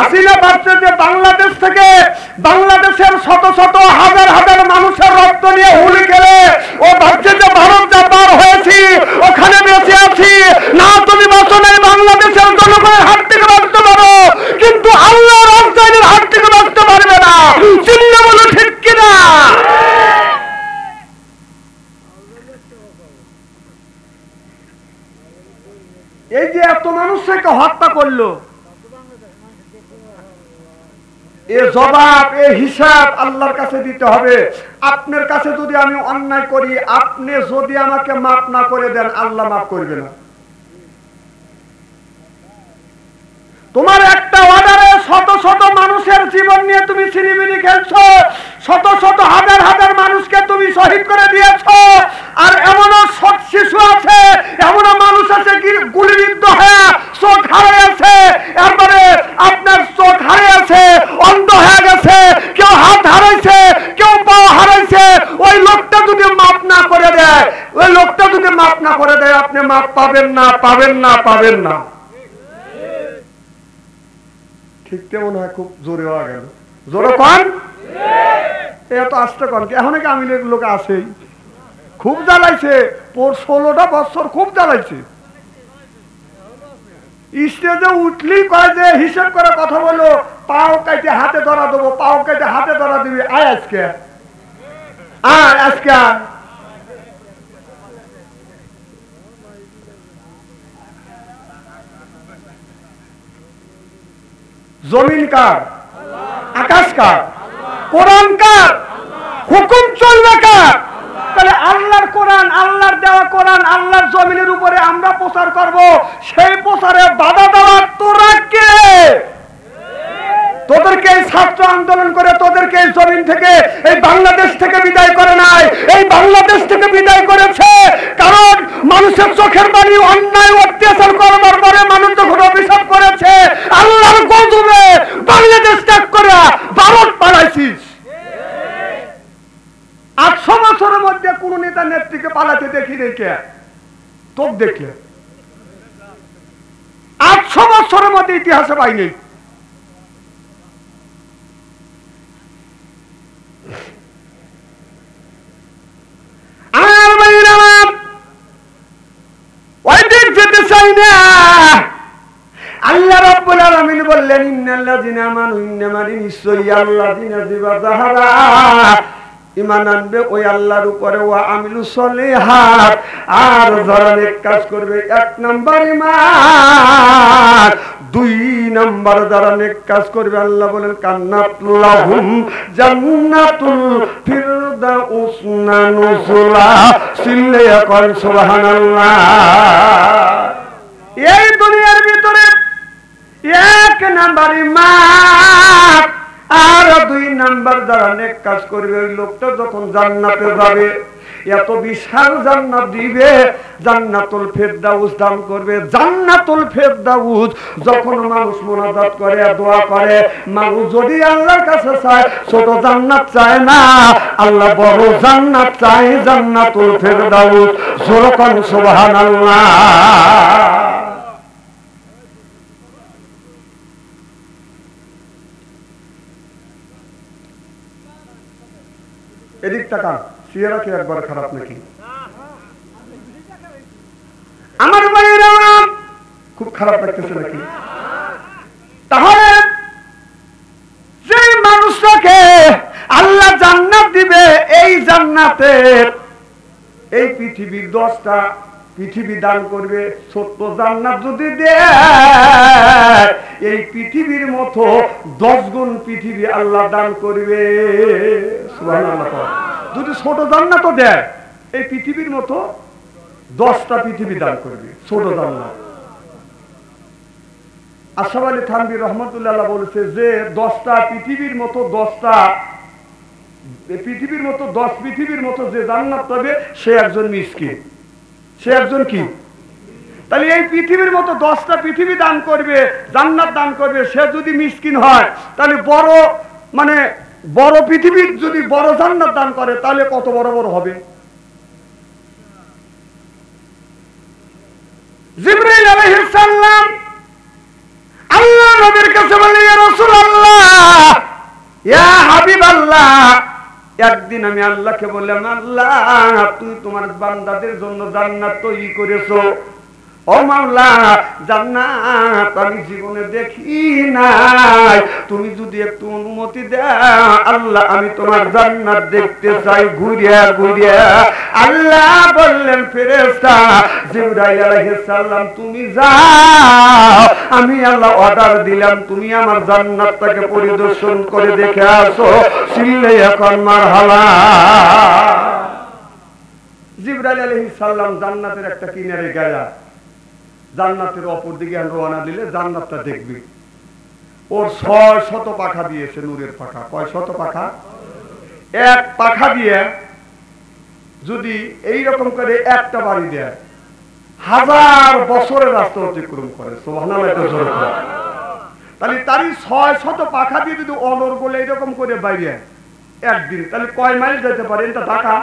হাসিনা ভাবছে যে বাংলাদেশ থেকে, বাংলাদেশের শত শত হাজার হাজার মানুষের রক্ত নিয়ে হুলি খেলে ও ভাবছে যে ভারত যা পার হয়েছি ওখানে বেঁচে আছি। না, তুমি বাঁচো নাই, বাংলাদেশের জনগণের হাত থেকে বাঁচতে পারো, কিন্তু আল্লাহর রাজধানীর হাত থেকে বাঁচতে পারবে না। চিন্তা বলো ঠিক কিনা? এই যে এত মানুষকে হত্যা করলো, এর জবাব, এর হিসাব আল্লাহর কাছে দিতে হবে। আপনার কাছে যদি আমি অন্যায় করি, আপনি যদি আমাকে মাফ না করে দেন, আল্লাহ মাফ করবে না। তোমার একটা অর্ডারে শত শত মানুষের জীবন নিয়ে তুমি ছিনিমিনি খেলছো, শত শত হাজার হাজার মানুষকে তুমি শহীদ করে দিয়েছো। আর এমনও শিশু আছে, এমনও মানুষ আছে গুলিবিদ্ধ হয়ে চোখ হারিয়েছে, এরপরে আপনার চোখ হারিয়েছে, অন্ধ হয়ে গেছে, কেউ হাত হারাইছে, কেউ পা হারাইছে। ওই লোকটা যদি মাফ না করে দেয়, ওই লোকটা যদি মাফ না করে দেয়, আপনি মাফ পাবেন না, পাবেন না, পাবেন না। ঠিক তেমন হয়, খুব জোরে হওয়া গেল, জোরে কন, এত আসতে কন কি? এখন কি আমি লোক আছেই, খুব জ্বালাইছে, 16টা বছর খুব জ্বালাইছে। স্টেজে উঠলেই কয় যে হিসেব করে কথা বলো, পাও কাইতে হাতে ধরা দেবো, পাও কাইতে হাতে ধরা দিবি, আয় আজকে, আয় আজকে। জমিন কার? আকাশ কার? কোরআন কার? হুকুম চলবে কার? তাহলে আল্লাহর কোরআন, আল্লাহর দেওয়া কোরআন আল্লাহর জমিনের উপরে আমরা প্রচার করব, সেই প্রচারে বাধা দেওয়ার তোরা কে? তোদেরকে এই ছাত্র আন্দোলন করে তোদেরকে এই জমিন থেকে, এই বাংলাদেশ থেকে বিদায় করে নাই, এই বাংলাদেশ থেকে বিদায় করেছে কারণ মানুষের চোখের পানি অন্যায় অত্যাচার করবার পরে মানুষ যখন অভিশাপ করেছে, আল্লাহর গজবে বাংলাদেশ ত্যাগ করে ভারত পালাইছিস। 800 বছরের মধ্যে কোন নেতা নেত্রীকে পালাতে দেখি রেখে তোর দেখলে 800 বছরের মধ্যে ইতিহাসে পাইনি। আল্লাহ রাব্বুল আলামিন বললেন, ইন্নাল্লাযিনা আমানু, ইন্নামারি নিশ্চয়ই আল্লাযিনা যারা ঈমান আনবে ওই আল্লাহর উপরে, ওয়া আমিলু সলিহাত, আর যারা নেক কাজ করবে। 1 নাম্বার ঈমান, 2 নাম্বার যারা নেক কাজ করবে, আল্লাহ বলেন কান্নাতুল লাহুম জান্নাতুল ফিরদাউস নুজুলা। সিল্লে কর সুবহানাল্লাহ। এই দুনিয়ার ভিতরে 1 নাম্বার ঈমান, আর 2 নাম্বার যারা নেক কাজ করবে, ওই লোকটা যখন জান্নাতে যাবে, এত বিশাল জান্নাত দিবে, জান্নাতুল ফেরদাউস দান করবে। জান্নাতুল ফেরদাউস যখন মানুষ মুনাজাত করে, দোয়া করে, মানুষ যদি আল্লাহর কাছে চায়, ছোট জান্নাত চায় না, আল্লাহ বড় জান্নাত চায়, জান্নাতুল ফেরদাউস। জোরে কোন সুবহানাল্লাহ। এদিক টাকা সিয়ারা কি একবার খারাপ নাকি? আমার ভাইয়েরা খুব খারাপ লাগতেছে নাকি? তাহলে যে মানুষটাকে আল্লাহ জান্নাত দিবে, এই জান্নাতের, এই পৃথিবীর 10টা পৃথিবী দান করবে। ছোট্ট জান্নাত যদি দেয়, এই পৃথিবীর মতো 10 গুণ পৃথিবী আল্লাহ দান করবে। সুবহানাল্লাহ। যদি ছোট জান্নাতও দেয়, এই পৃথিবীর মতো 10টা পৃথিবী দান করবে, ছোট জান্নাত। আশরাফ আলী থানভী রহমাতুল্লাহ বলেছে যে 10টা পৃথিবীর মতো, 10টা পৃথিবীর মতো, 10 পৃথিবীর মতো যে জান্নাত পাবে, সে একজন মিসকিন, সে একজন কি? তাহলে এই পৃথিবীর মতো 10টা পৃথিবী দান করবে, জান্নাত দান করবে, সে যদি মিসকিন হয়, তাহলে বড়, মানে বড় পৃথিবীর যদি বড় জান্নাত দান করে, তাহলে কত বড় বড় হবে। জিবরাইল আলাইহিস সালাম আল্লাহ নবীর কাছে বললেন, ইয়া একদিন আমি আল্লাহকে বললাম, আল্লাহ তুমি তোমার বান্দাদের জন্য জান্নাত তৈরি করেছো, ও মাওলা জান্নাত আমি জীবনে দেখি নাই, তুমি যদি একটু অনুমতি দাও আল্লাহ আমি তোমার জান্নাত দেখতে চাই ঘুরিয়া ঘুরিয়া। আল্লাহ বললেন, ফেরেশতা জিবরাইল আলাইহিস সালাম তুমি যাও, আমি আল্লাহ অর্ডার দিলাম তুমি আমার জান্নাতটাকে পরিদর্শন করে দেখে আসো। চিল্লে এখন মারহাবা। জিবরাইল আলাইহিস সালাম জান্নাতের একটা কিনারে গেয়া জান্নাতের অপর দিকে রওনা দিলে জান্নাতটা দেখবি। ওর 600 পাখা দিয়েছে, নূরের পাখা। কয় শত পাখা? এক পাখা দিয়ে যদি এইরকম করে একটা বাড়ি দেয় 1000 বছরের রাস্তা অতিক্রম করে। সুবহানাল্লাহ। তাহলে তারই 600 পাখা দিয়ে যদি অনর্গল এইরকম করে বাইরে একদিন, তাহলে কয় মাইল যেতে পারে? এটা ঢাকা।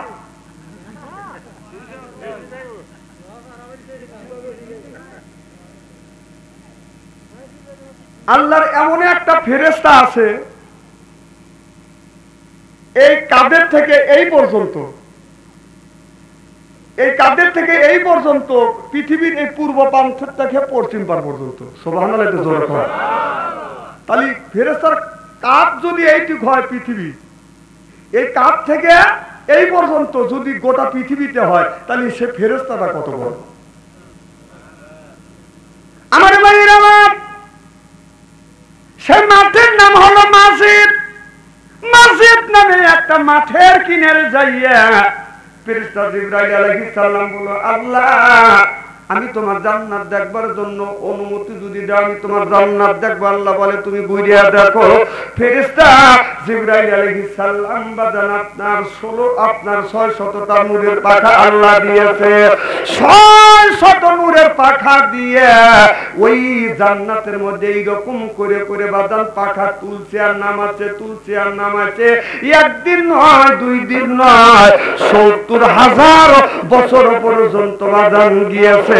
আল্লাহর এমন একটা ফেরেশতা আছে, এই কাদের থেকে এই পর্যন্ত, এই কাদের থেকে এই পর্যন্ত পৃথিবীর এই পূর্ব প্রান্ত থেকে পশ্চিম পার পর্যন্ত। সুবহানাল্লাহ। তাহলে ফেরেশতার কাপ যদি এইটুক হয় পৃথিবী, এই কাপ থেকে এই পর্যন্ত যদি গোটা পৃথিবীতে হয়, তাহলে সে ফেরেশতাটা কত বড়? আমার ভাইয়ের আমার, সেই মাঠের নাম হলো মসজিদ। মসজিদ নামে একটা মাঠের কিনারে যাইয়া ফেরেশতা জিবরাইল আলাইহিস সালাম বলল, আল্লাহ আমি তোমার জান্নাত দেখবার জন্য অনুমতি যদি দাও আমি তোমার জান্নাত দেখব। আল্লাহ বলে তুমি ঘুরিয়া দেখো। ফেরেশতা জিবরাইল আলাইহিস সালাম বাজান আপনার 600টা নূরের পাখা আল্লাহ দিয়েছে। 600 নূরের পাখা দিয়ে ওই জান্নাতের মধ্যে এইরকম করে করে বাজান পাখা তুলছে আর নামাচ্ছে, তুলছে আর নামাচ্ছে। একদিন নয়, 2 দিন নয়, 70,000 বছর পর্যন্ত বাজান গিয়েছে।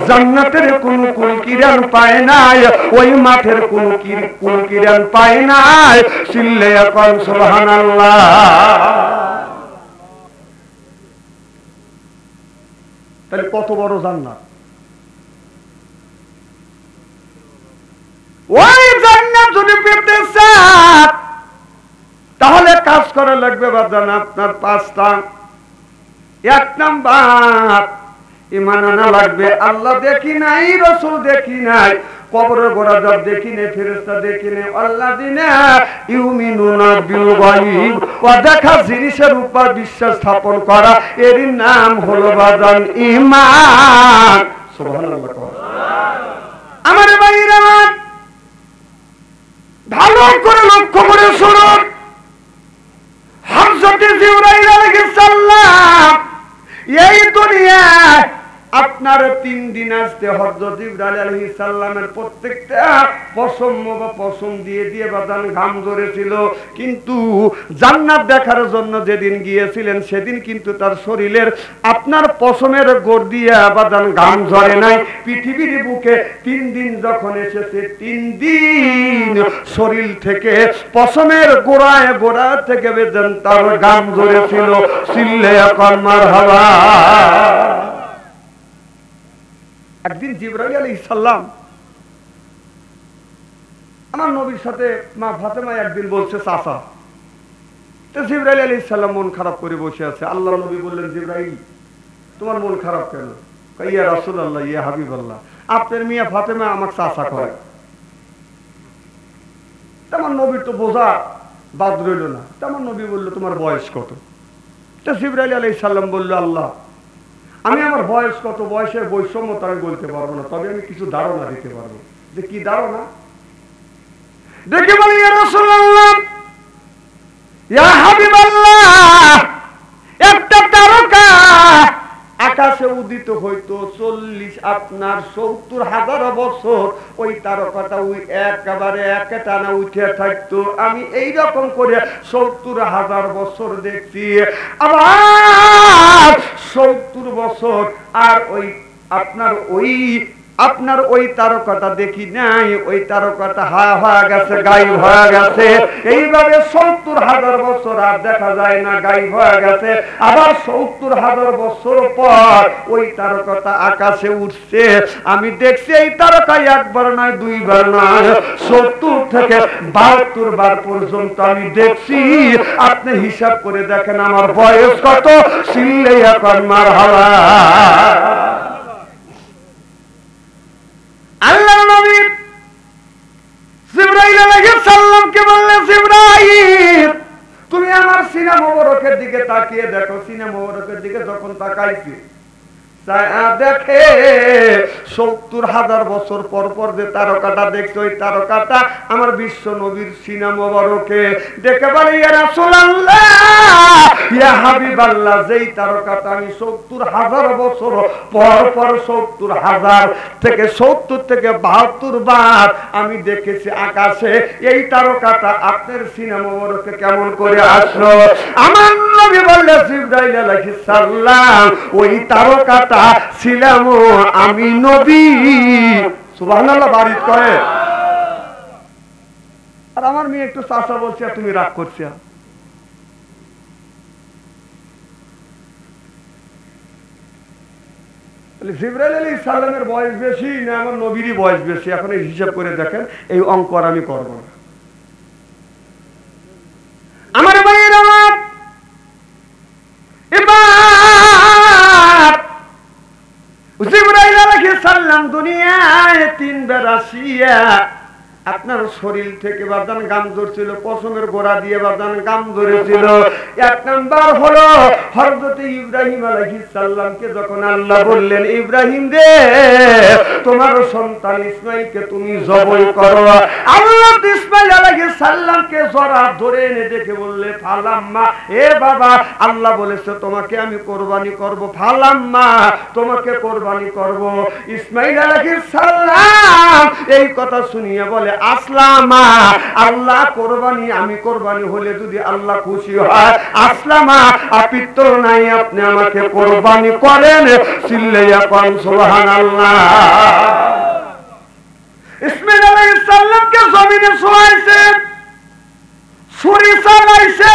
জান্নাতের কোন কুলকিরান পায় নাই, ওই মাঠের কোন কুলকিরান পায় নাই। চিল্লে এখন সুবহানাল্লাহ। তাহলে কত বড় জান্নাত! ওই জান্নাত যদি পেতে চান তাহলে কাজ করা লাগবে বাজান আপনার 5টা। 1 নাম্বার ঈমান আনা লাগবে। আল্লাহ দেখি নাই, রাসূল দেখি নাই, কবরের গোরাজাব দেখি নাই, ফেরেশতা দেখি নাই। আল্লাযিনা ইউমিনুনা বিল গায়ব, ওয়া দেখা জিনিসের উপর বিশ্বাস স্থাপন করা, এর নাম হলো বাজান ঈমান। সুবহানাল্লাহ। আমার ভাইরা ভালো করে লক্ষ্য করে শুনুন। হযরত জিবরাইল আলাইহিস সালাম এই দুনিয়ায় আপনার 3 দিন আসতে হযরত জিবরাইল আলাইহিস সালামের প্রত্যেকটা পশম দিয়ে দিয়ে বাদান ঘাম ঝরেছিল। কিন্তু জান্নাত দেখার জন্য যেদিন গিয়েছিলেন সেদিন কিন্তু তার শরীরের আপনার পশমের গোড় দিয়ে বাদান ঘাম ঝরে নাই। পৃথিবীর বুকে 3 দিন যখন এসেছে 3 দিন শরীর থেকে পশমের গোড়া থেকে বেদন তার ঘাম ঝরেছিল। চিল্লে এখন মারহাবা। একদিন জিবরাইল আলাইহিস সালাম আমার নবীর সাথে মা ফাতেমা একদিন বলছে চাচা। তো জিবরাইল আলাইহিস সালাম মন খারাপ করে বসে আছে। আল্লাহ নবী বললেন, জিবরাইল তোমার মন খারাপ কেন? ইয়া রাসূলুল্লাহ, ইয়া হাবিবাল্লাহ, আপনার মিয়া ফাতেমা আমাকে চাচা করে। তেমন নবীর তো বোঝা বাদ রইল না। তেমন নবী বলল, তোমার বয়স কত? তো জিবরাইল আলাইহিস সালাম বলল, আল্লাহ আমি আমার বয়স কত, বয়সের বৈষম্য তো আমি বলতে পারবো না, তবে আমি কিছু ধারণা দিতে পারবো। যে কি ধারণা? দেখে বলি, ইয়া রাসূলুল্লাহ, ইয়া হাবিবাল্লাহ, একটা তারকা আকাশে উদিত হইতো 70,000 বছর, ওই তারকাটা ওই একেবারে একটানা উঠে থাকতো। আমি এইরকম করে 70,000 বছর দেখছি। আবার 70 বছর আর ওই আপনার ওই আপনার ওই তারকাটা দেখি নাই, ওই তারকাটা হয়ে গেছে, গায়েব হয়ে গেছে। এইভাবে 70,000 বছর আর দেখা যায় না, গায়েব হয়ে গেছে। আবার 70,000 বছর পর ওই তারকাটা আকাশে উঠছে। আমি দেখছি এই তারকা একবার নয়, দুইবার নয়, 70 থেকে 72 বার পর্যন্ত আমি দেখছি। আপনি হিসাব করে দেখেন আমার বয়স কত। চিল্লাইয়া কর মারহাবা। আল্লাহর নবী জিবরাইল আলাইহিস সালামকে বললেন, জিবরাইল তুমি আমার সিনা মোবারকের দিকে তাকিয়ে দেখো। সিনা মোবারকের দিকে যখন তাকাইছি, দেখে 70,000 বছর পর পর যে তারকাটা দেখছে, ওই তারকাটা আমার বিশ্ব নবীর সিনা মোবারকে। দেখে বলে, ইয়া রাসূলুল্লাহ, ইয়া হাবিবাল্লাহ, যেই তারকাটা আমি 70,000 বছর পর পর 70,000 থেকে 70 থেকে 72 বার আমি দেখেছি আকাশে, এই তারকাটা আপনার সিনা মোবারকে কেমন করে আসলো? আমার নবী বললে, জিবরাইল আলাইহিস সালাম, ওই তারকাটা ছিলাম আমি নবী। সুবহানাল্লাহ বারিক করে। আর আমার মেয়ে একটু চাচা বলছে, তুমি রাগ করছে। জিবরাইল আলাইহিস সালামের বয়স বেশি না আমার নবীরই বয়স বেশি? এখন এই হিসাব করে দেখেন, এই অঙ্ক আর আমি করব না। আমার ভাইয়ের আমার জিবরাইল আলাইহিস সালাম দুনিয়ায় 3 বার আসিয়া আপনার শরীর থেকে বাদান গাম ধরছিল, পশমের গোড়া দিয়ে বাদান গাম ধরেছিল। 1 নাম্বার হলো হযরত ইব্রাহিম আলাইহিস সালামকে যখন আল্লাহ বললেন, ইব্রাহিম রে, তোমার সন্তান ইসমাঈলকে তুমি জবাই করো। আল্লাহ ইসমাঈল আলাইহিস সালামকে জরা ধরে এনে দেখে বললে, ফালাম্মা, এ বাবা, আল্লাহ বলেছে তোমাকে আমি কুরবানি করব। ফালাম্মা, তোমাকে কুরবানি করব। ইসমাঈল আলাইহিস সালাম এই কথা শুনিয়ে বলে, আসলামা, আল্লাহ কোরবানি, আমি কোরবানি হলে যদি আল্লাহ খুশি হয়, আসলামা, আপিত্ত নাই, আপনি আমাকে কোরবানি করেন। চিল্লাইয়া কোন সুবহানাল্লাহ। ইসমাঈল আলাইহিস সালামকে জমিনে শোয়াইছে, ছুরি চালাইছে,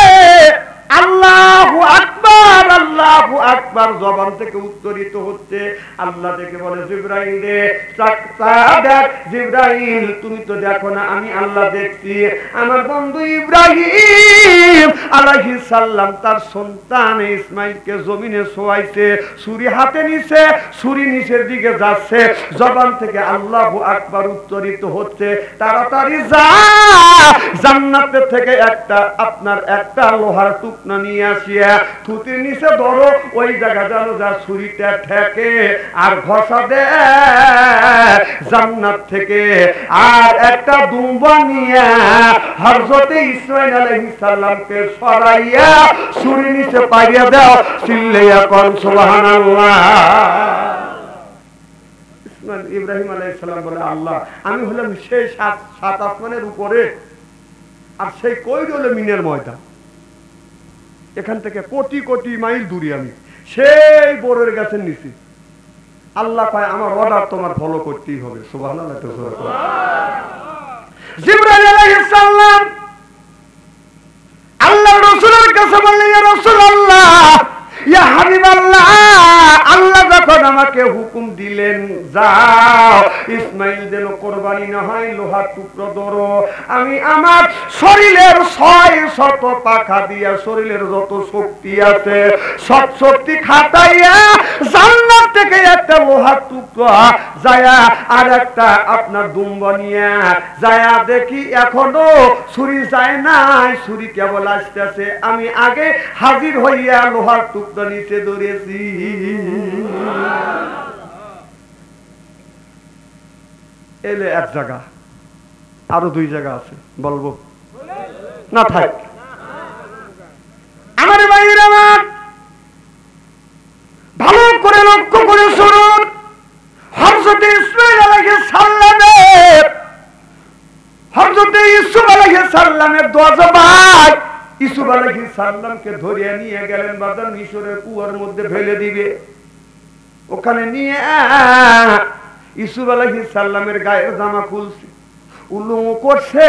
আল্লাহু আকবার, আল্লাহু আকবার জবান থেকে উচ্চারিত হচ্ছে। আল্লাহ থেকে বলে, জিবরাইল রে, দেখ। জিবরাইল, তুমি তো দেখো না, আমি আল্লাহ দেখছি। আমার বন্ধু ইব্রাহিম আলাইহিস সালাম তার সন্তান ইসমাঈলকে জমিনে শোয়াইছে, ছুরি হাতে নিছে, ছুরি নিচের দিকে যাচ্ছে, জবান থেকে আল্লাহু আকবার উচ্চারিত হচ্ছে। তাড়াতাড়ি যা, জান্নাত থেকে একটা লোহার টুকনা নিয়ে আসিয়া থুতির নিচে ধরো, ওই জায়গা জানো যা ছুরিটা ঠেকে আর ঘষা দে জান্নাত থেকে। আর একটা দুম্বা নিয়ে হযরত ইসমাঈল আলাইহিস সালামকে সরাইয়া ছুরি নিচে পাইয়া দাও। চিল্লাইয়া কোন সুবহানাল্লাহ। ইব্রাহিম আলাইহিস সালাম বলে, আল্লাহ, আমি হলাম সেই 7 আসমানের উপরে, আর সেই কই হলো মিনের ময়দান। এখান থেকে কোটি কোটি মাইল দূরে, আমি সেই বড়ের গাছের নিচে। আল্লাহ পায় আমার অর্ডার তোমার ফলো করতেই হবে। সুবহানাল্লাহ। জিবরাইল আলাইহিস সালাম আল্লাহর রাসূলের কাছে বললেন, ইয়া রাসূলুল্লাহ, ইয়া হাবিবাল্লাহ, আল্লাহ যখন আমাকে হুকুম দিলেন, যাও ইসমাঈল যেন কোরবানি না হয়, লোহার টুকরো ধরো। আমি আমার শরীরের 600 পাখা দিয়া শরীরের যত শক্তি আছে সব শক্তি খাটাইয়া জান্নাত থেকে একটা লোহার টুকরো যায়া আর একটা আপনার দুম্বা নিয়ে যায়া দেখি এখনো ছুরি যায় নাই, ছুরি কেবল আসতেছে। আমি আগে হাজির হইয়া লোহার টুকরো নিচে ধরেছি। এলে এক জায়গা, আরো 2 জায়গা আছে, বলবো না? থাক। আমার ভাইয়েরা, আমার ভালো করে লক্ষ্য করে শুনুন। হযরত ইসমাঈল আলাইহিস সালামের, হযরত ইউসুফ আলাইহিস সালামের 10 ভাই ইউসুফ আলাইহিস সালামকে ধরে নিয়ে গেলেন বাজার মিশরের কুয়ার মধ্যে ফেলে দিবে। ওখানে নিয়ে ইউসুফ আলাইহিস সালামের গায়ের জামা খুলছে, উলুঙ্গ করছে।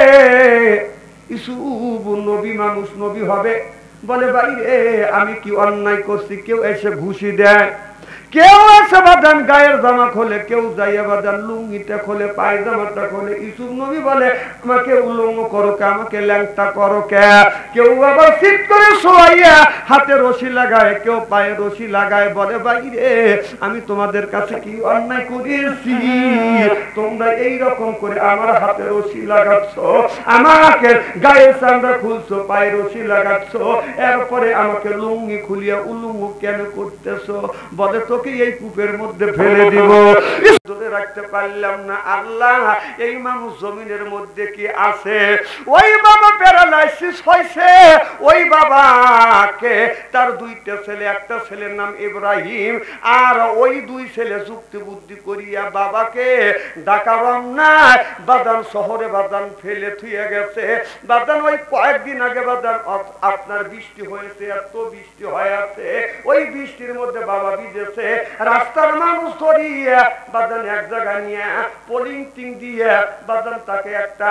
ইউসুফ নবী মানুষ, নবী হবে, বলে বাইরে আমি কি অন্যায় করছি? কেউ এসে ঘুষি দেয়, কেউ এসে বাদান গায়ের জামা খোলে, কেউ যাইয়া বাদান লুঙ্গিটা খোলে, পায়জামাটা খোলে। ইউসুফ নবী বলে আমাকে উলঙ্গ করো কে, আমাকে ল্যাংটা করো কে? কেউ আবার সিট করে শোয়াইয়া হাতে রশি লাগায়, কেউ পায়ে রশি লাগায়, বলে বাইরে আমি তোমাদের কাছে কি অন্যায় করেছি? তোমরা এইরকম করে আমার হাতে রশি লাগাচ্ছ, আমাকে গায়ে চামড়া খুলছো, পায়ে রশি লাগাচ্ছ, এরপরে আমাকে লুঙ্গি খুলিয়া উলুঙ্গ কেন করতেছো? বলে তোকে এই কূপের মধ্যে ফেলে দিব। ধরে রাখতে পারলাম না আল্লাহ, এই মানুষ জমিনের মধ্যে কি আছে? ওই বাবা প্যারালাইসিস হয়েছে, ওই বাবাকে তার দুইটা ছেলে, একটা ছেলের নাম ইব্রাহিম, আর ওই দুই ছেলে যুক্তি বুদ্ধি করিয়া বাবাকে ঢাকা রমনা বাদান শহরে বাদান ফেলে থুয়ে গেছে। বাদান ওই কয়েকদিন আগে বাদান আপনার বৃষ্টি হয়েছে, এত বৃষ্টি হয়ে আছে, ওই বৃষ্টির মধ্যে বাবা ভিজেছে। রাস্তার মানুষ ধরিয়ে বাদান এক জায়গায় নিয়ে পলিথিন দিয়ে বাদান তাকে একটা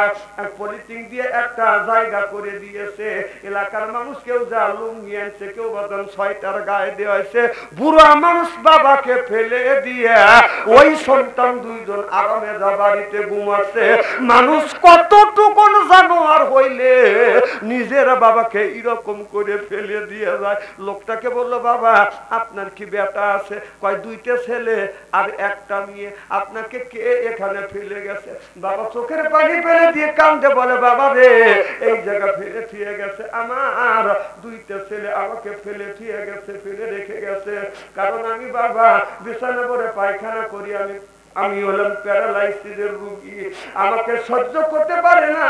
পলিথিন দিয়ে একটা জায়গা করে দিয়েছে। এলাকার মানুষ কেউ যা লুঙ্গি আনছে, কেউ বাদান ছয়টার গায়ে দেওয়া হয়েছে। বুড়া মানুষ বাবাকে ফেলে দিয়ে ওই সন্তান দুইজন আরামে যা বাড়িতে ঘুমাচ্ছে। মানুষ কতটুকু জানোয়ার হইলে নিজের বাবাকে এরকম করে ফেলে দিয়ে যায়। লোকটাকে বললো বাবা আপনার কি বেটা আছে? কয় দুইটা ছেলে আর একটা মেয়ে, আপনাকে কে এখানে ফেলে গেছে? বাবা চোখের পানি ফেলে দিয়ে কান্দে, বলে বাবা রে এই জায়গা ফেলে থুয়ে গেছে, আমার দুইটা ছেলে আমাকে ফেলে থুয়ে গেছে, ফেলে রেখে গেছে। কারণ আমি বাবা বিছানা করে পায়খানা করি, আমি হলাম প্যারালাইসিসের রোগী, আমাকে সহ্য করতে পারে না,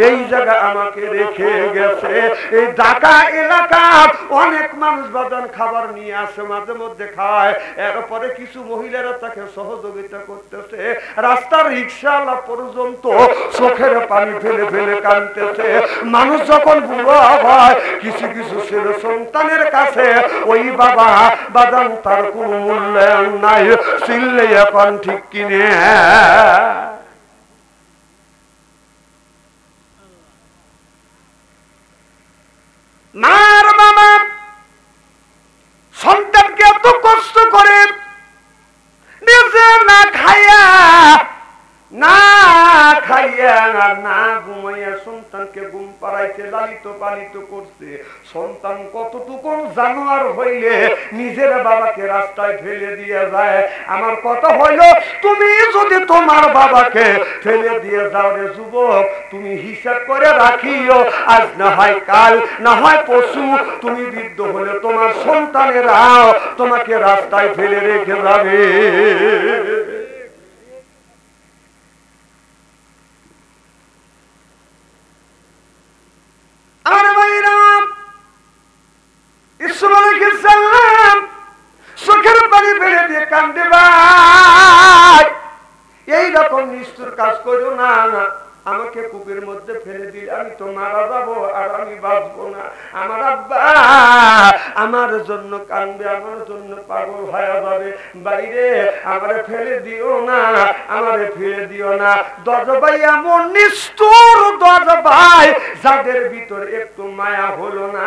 এই জায়গা আমাকে রেখে গেছে। এই ঢাকা এলাকার অনেক মানুষ বাদান খাবার নিয়ে আসে, মাঝে মধ্যে খায়, এরপরে কিছু মহিলারা তাকে সহযোগিতা করতেছে। রাস্তার রিক্সাওয়ালা পর্যন্ত চোখের পানি ফেলে ফেলে কাঁদতেছে। মানুষ যখন বুড়ো হয়, কিছু কিছু ছেলে সন্তানের কাছে ওই বাবা বাদান তার কোন মূল্যায়ন নাই। চিল্লে এখন ঠিক কিনে মার মামা সন্তানকে এত কষ্ট করে নিজে না খাইয়া না ঘুমাইয়া সন্তানকে ঘুম পাড়াইতে লালিত পালিত করছে। সন্তান কতটুকু জানোয়ার হইলে নিজের বাবাকে রাস্তায় ফেলে দিয়ে যায়। আমার কথা হইল তুমি যদি তোমার বাবাকে ফেলে দিয়ে যাও রে যুবক, তুমি হিসাব করে রাখিও, আজ না হয় কাল, না হয় পশু, তুমি বৃদ্ধ হলে তোমার সন্তানেরাও তোমাকে রাস্তায় ফেলে রেখে যাবে। চোখের পানি ফেলে দিয়ে কান্দে, ভাই এইরকম নিষ্ঠুর কাজ করো না, আমাকে কূপের মধ্যে ফেলে দিলে আমি তো মারা যাবো আর আমি বাঁচবো না। আমার আব্বা আমার জন্য কান্দবে, আমার জন্য পাগল হয়ে যাবে। বাইরে আমারে ফেলে দিও না, আমারে ফেলে দিও না। দরজাই এমন নিষ্ঠুর, দরজাই যাদের ভিতর একটু মায়া হলো না।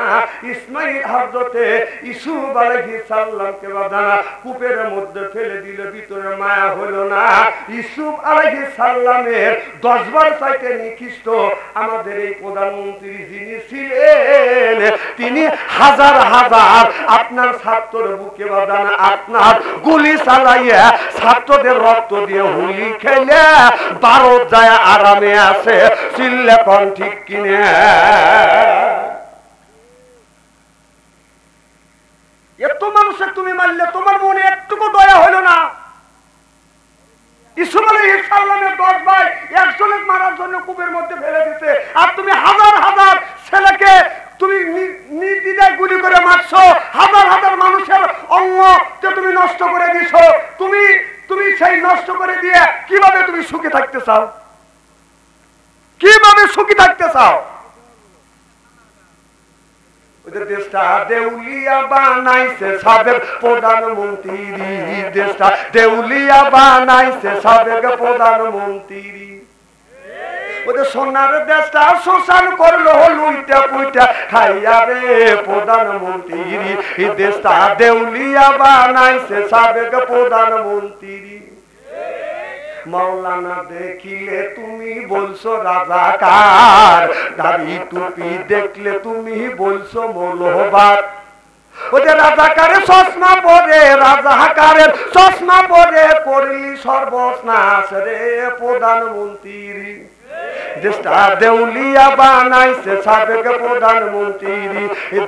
ইসমাইল হযরতে ইউসুফ আলাইহিস সালামকে বাঁধানা কূপের মধ্যে ফেলে দিল, ভিতরে মায়া হলো না। ইউসুফ আলাইহিস সালামের 10 বার চাইতে নিকৃষ্ট আমাদের এই প্রধানমন্ত্রী যিনি ছিলেন, তিনি হাজার হাজার আপনার ছাত্রের বুকে বাঁধানা আপনার গুলি চালাইয়া ছাত্রদের রক্ত দিয়ে হুলি খেলে ভারত যায় আরামে আছে। চিল্লে কোন ঠিক কিনে? এত মানুষের তুমি মারলে, তোমার মনে একটুকু দয়া হইল না? ইউসুফ আলাইহিস সালামের 10 ভাই একজনের মারার জন্য কূপের মধ্যে ফেলে দিতে, আর তুমি হাজার হাজার ছেলেকে তুমি নির্দ্বিধায় গুলি করে মারছো, হাজার হাজার মানুষের অঙ্গ তুমি নষ্ট করে দিছো। তুমি সেই নষ্ট করে দিয়ে কিভাবে তুমি সুখে থাকতে চাও? কিভাবে সুখী থাকতে চাও? দেশটা দেউলিয়া বানাইছে সাবেক প্রধানমন্ত্রী, দেশটা দেউলিয়া বানাইছে সাবেক প্রধানমন্ত্রী। ওদের সোনার দেশটা শোষণ করলো লুইটা পুইটা খাইয়া রে প্রধানমন্ত্রী, দেশটা দেউলিয়া বানাইছে সাবেক প্রধানমন্ত্রী। মাওলানা দেখিলে তুমি বলছো রাজাকার, দাড়ি টুপি দেখলে তুমি বলছো মৌলবাদ। ওদের রাজাকারের চশমা পরে, রাজাকারের চশমা পরে করলি সর্বনাশ রে প্রধানমন্ত্রী। দেশটা দেউলিয়া বানাইছে সাবেক প্রধানমন্ত্রী,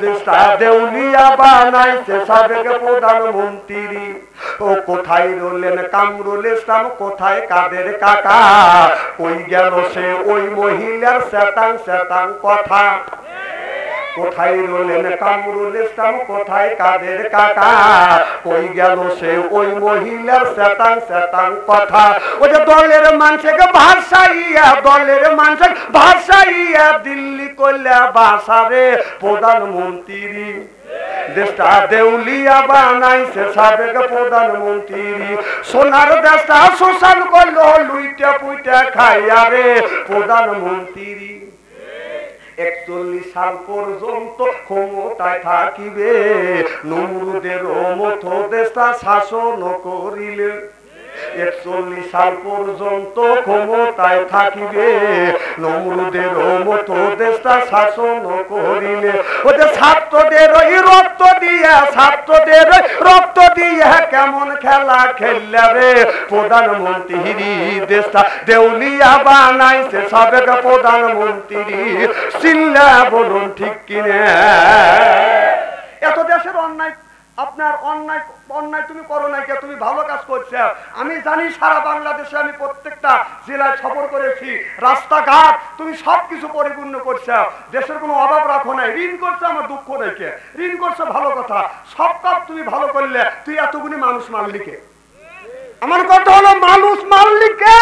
দেশটা দেউলিয়া বানাইছে সাবেক প্রধানমন্ত্রী। ও কোথায় রইলেন কামরুল ইসলাম, কোথায় কাদের কাকা, কই গেল সে ওই মহিলার শতাং শতাং কথা। কোথায় রইলেন কামরুল ইসলাম, কোথায় কাদের কাকা, কই গেল সে ওই মহিলার শতাং শতাং কথা। ওই যে দলের মানুষকে ভাষাইয়া, দলের মানুষ ভাষাইয়া দিল্লি করলে বাসারে প্রধানমন্ত্রী। দেশটা দেউলিয়া বানাইছে সাবেক প্রধানমন্ত্রী, সোনার দেশটা শোষণ করলো লুইটা পুইটা খাইয়া রে প্রধানমন্ত্রী। 41 সাল পর্যন্ত ক্ষমতায় থাকিবে নমরুদের মতো দেশটা শাসন করিলে। 41 সাল পর্যন্ত ক্ষমতায় থাকিবে নমরুদের মতো দেশটা শাসন করিলে। ওদের ছাত্রদের ওই রক্ত দিয়ে, ছাত্রদের ওই রক্ত দিয়ে কেমন খেলা খেললে রে প্রধানমন্ত্রী, দেশটা দেউলিয়া বানাইছে সাবেক প্রধানমন্ত্রী। চিল্লা বলুন ঠিক কিনা? এত দেশের অন্যায়, আপনার অন্যায় অন্যায় তুমি করো নাই, তুমি ভালো কাজ করছো। আমি জানি সারা বাংলাদেশে আমি প্রত্যেকটা জেলায় সফর করেছি, রাস্তাঘাট তুমি সবকিছু পরিপূর্ণ করছো, দেশের কোনো অভাব রাখো নাই। ঋণ করছো আমার দুঃখ রেখে, ঋণ করছো ভালো কথা, সব কাজ তুমি ভালো করলে, তুই এতগুলি মানুষ মারলি কে? আমার কথা হলো মানুষ মারলি কে?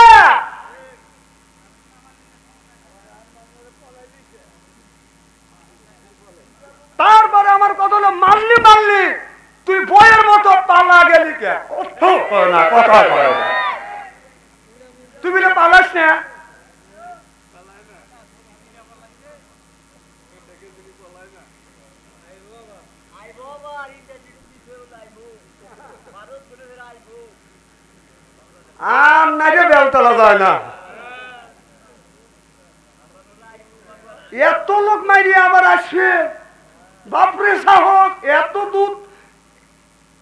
তারপরে আমার কথা হলো মারলি মারলি, তুই বইয়ের মতো পালা গেলি কে? কথা তুমি পালাস না। আর না যে বেলতলা যায় না, এত লোক মাইরিয়ে আবার আসবে, বাপরে সাহস, এত দুধ,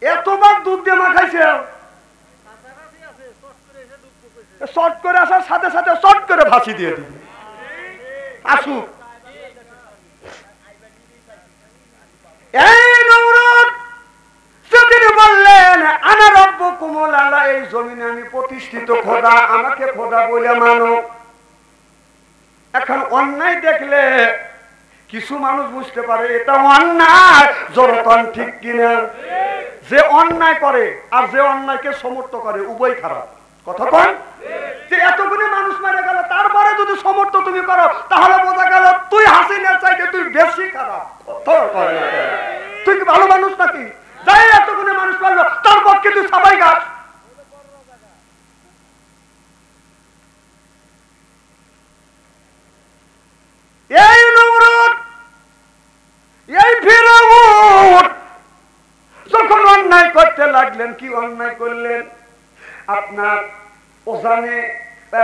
এতবার দুধ দিয়ে মাখাইছে, শর্ট করে আসার সাথে সাথে শর্ট করে ফাঁসি দিয়ে দিবে। আসুক এই নমরুদ সেদিন বললেন আনা রব্বুকুমুল আলা, এই জমিনে আমি প্রতিষ্ঠিত খোদা, আমাকে খোদা বলে মানো। এখন অন্যায় দেখলে কিছু মানুষ বুঝতে পারে এটা অন্যায়, জোরতন ঠিক কিনা? যে অন্যায় করে আর যে অন্যায়কে সমর্থন করে উভয় খারাপ। কথা কন, যে এতগুলি মানুষ মারা গেল তারপরে যদি সমর্থন তুমি করো তাহলে বোঝা গেল তুই হাসিনার চাইতে তুই বেশি খারাপ। তুই কি ভালো মানুষ নাকি? যাই এতগুলি মানুষ মারলো তার পক্ষে তুই সবাই গাছ। এই নমরুদ, এই ফিরআউন যখন অন্যায় করতে লাগলেন, কি অন্যায় করলেন? আপনার ওখানে